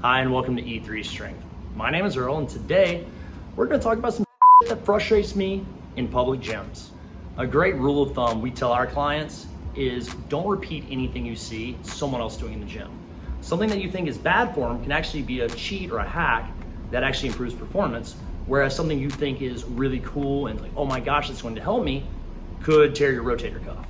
Hi, and welcome to E3 Strength. My name is Earl, and today we're going to talk about some that frustrates me in public gyms. A great rule of thumb we tell our clients is don't repeat anything you see someone else doing in the gym. Something that you think is bad form can actually be a cheat or a hack that actually improves performance, whereas something you think is really cool and like, oh my gosh, it's going to help me, could tear your rotator cuff.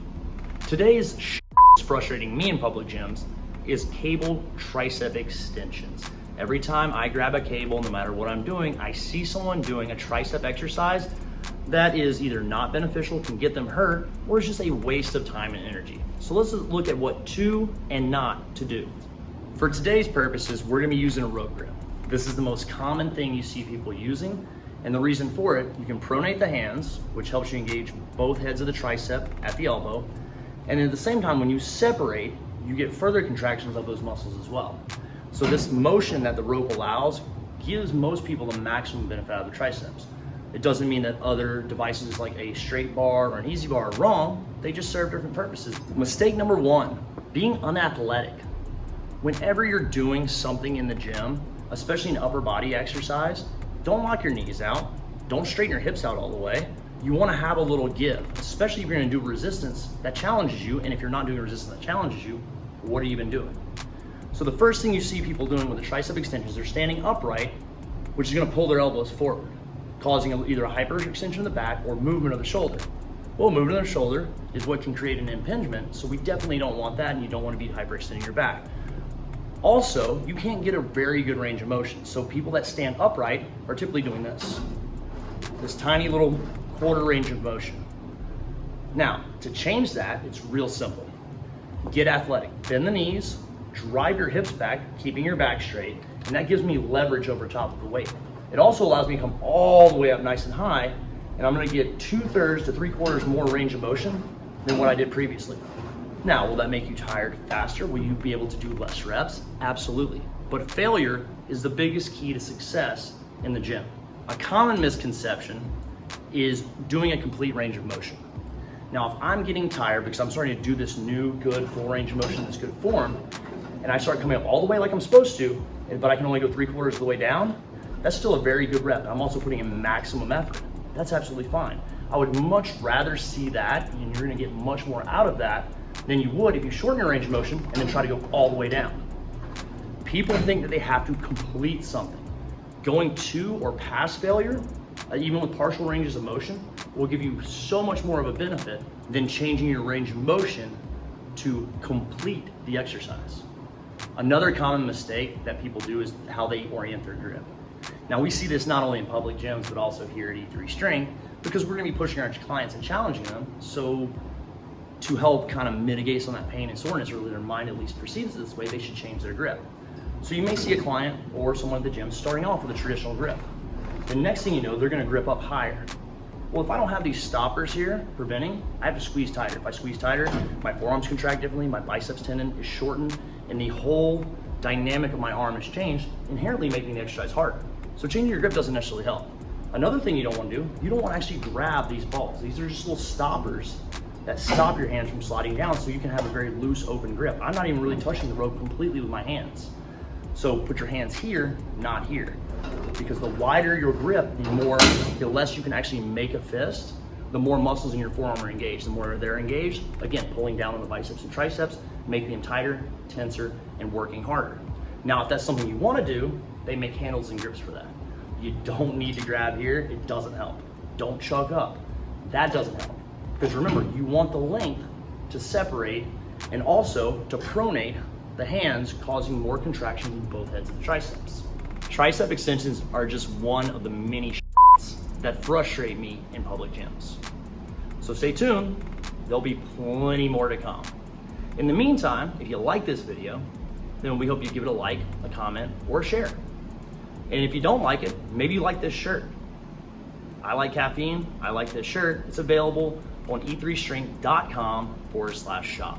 Today's that's frustrating me in public gyms is cable tricep extensions. Every time I grab a cable, no matter what I'm doing, I see someone doing a tricep exercise that is either not beneficial, can get them hurt, or is just a waste of time and energy. So let's look at what to and not to do. For today's purposes, we're gonna be using a rope grip. This is the most common thing you see people using, and the reason for it, you can pronate the hands, which helps you engage both heads of the tricep at the elbow, and at the same time, when you separate, you get further contractions of those muscles as well. So this motion that the rope allows gives most people the maximum benefit out of the triceps. It doesn't mean that other devices like a straight bar or an easy bar are wrong, they just serve different purposes. Mistake number one, being unathletic. Whenever you're doing something in the gym, especially an upper body exercise, don't lock your knees out, don't straighten your hips out all the way. You want to have a little give, especially if you're going to do resistance that challenges you, and if you're not doing resistance that challenges you, what are you even doing? So the first thing you see people doing with the tricep extensions, they're standing upright, which is going to pull their elbows forward, causing either a hyperextension of the back or movement of the shoulder. Well, movement of the shoulder is what can create an impingement, so we definitely don't want that, and you don't want to be hyperextending your back. Also, you can't get a very good range of motion, so people that stand upright are typically doing this tiny little quarter range of motion. Now, to change that, it's real simple. Get athletic, bend the knees, drive your hips back, keeping your back straight, and that gives me leverage over top of the weight. It also allows me to come all the way up nice and high, and I'm gonna get 2/3 to 3/4 more range of motion than what I did previously. Now, will that make you tired faster? Will you be able to do less reps? Absolutely. But failure is the biggest key to success in the gym. A common misconception is doing a complete range of motion. Now, if I'm getting tired because I'm starting to do this new good full range of motion, this good form, and I start coming up all the way like I'm supposed to, but I can only go 3/4 of the way down, that's still a very good rep. I'm also putting in maximum effort. That's absolutely fine. I would much rather see that, and you're gonna get much more out of that than you would if you shorten your range of motion and then try to go all the way down. People think that they have to complete something. Going to or past failure, even with partial ranges of motion, will give you so much more of a benefit than changing your range of motion to complete the exercise. Another common mistake that people do is how they orient their grip. Now, we see this not only in public gyms, but also here at E3 Strength, because we're gonna be pushing our clients and challenging them. So to help kind of mitigate some of that pain and soreness, or their mind at least perceives it this way, they should change their grip. So you may see a client or someone at the gym starting off with a traditional grip. The next thing you know, they're gonna grip up higher. Well, if I don't have these stoppers here preventing, I have to squeeze tighter. If I squeeze tighter, my forearms contract differently, my biceps tendon is shortened, and the whole dynamic of my arm has changed, inherently making the exercise harder. So changing your grip doesn't necessarily help. Another thing you don't want to do, you don't want to actually grab these balls. These are just little stoppers that stop your hands from sliding down so you can have a very loose, open grip. I'm not even really touching the rope completely with my hands. So put your hands here, not here. Because the wider your grip, the less you can actually make a fist, the more muscles in your forearm are engaged. The more they're engaged, again, pulling down on the biceps and triceps, making them tighter, tenser, and working harder. Now, if that's something you want to do, they make handles and grips for that. You don't need to grab here, it doesn't help. Don't chug up, that doesn't help. Because remember, you want the length to separate and also to pronate the hands, causing more contraction in both heads of the triceps. Tricep extensions are just one of the many that frustrate me in public gyms. So stay tuned, there'll be plenty more to come. In the meantime, if you like this video, then we hope you give it a like, a comment, or a share. And if you don't like it, maybe you like this shirt. I like caffeine, I like this shirt. It's available on e3strength.com/shop.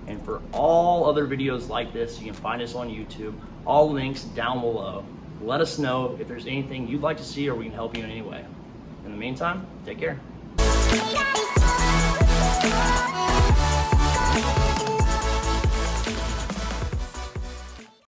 And for all other videos like this, you can find us on YouTube, all links down below. Let us know if there's anything you'd like to see or we can help you in any way. In the meantime, take care.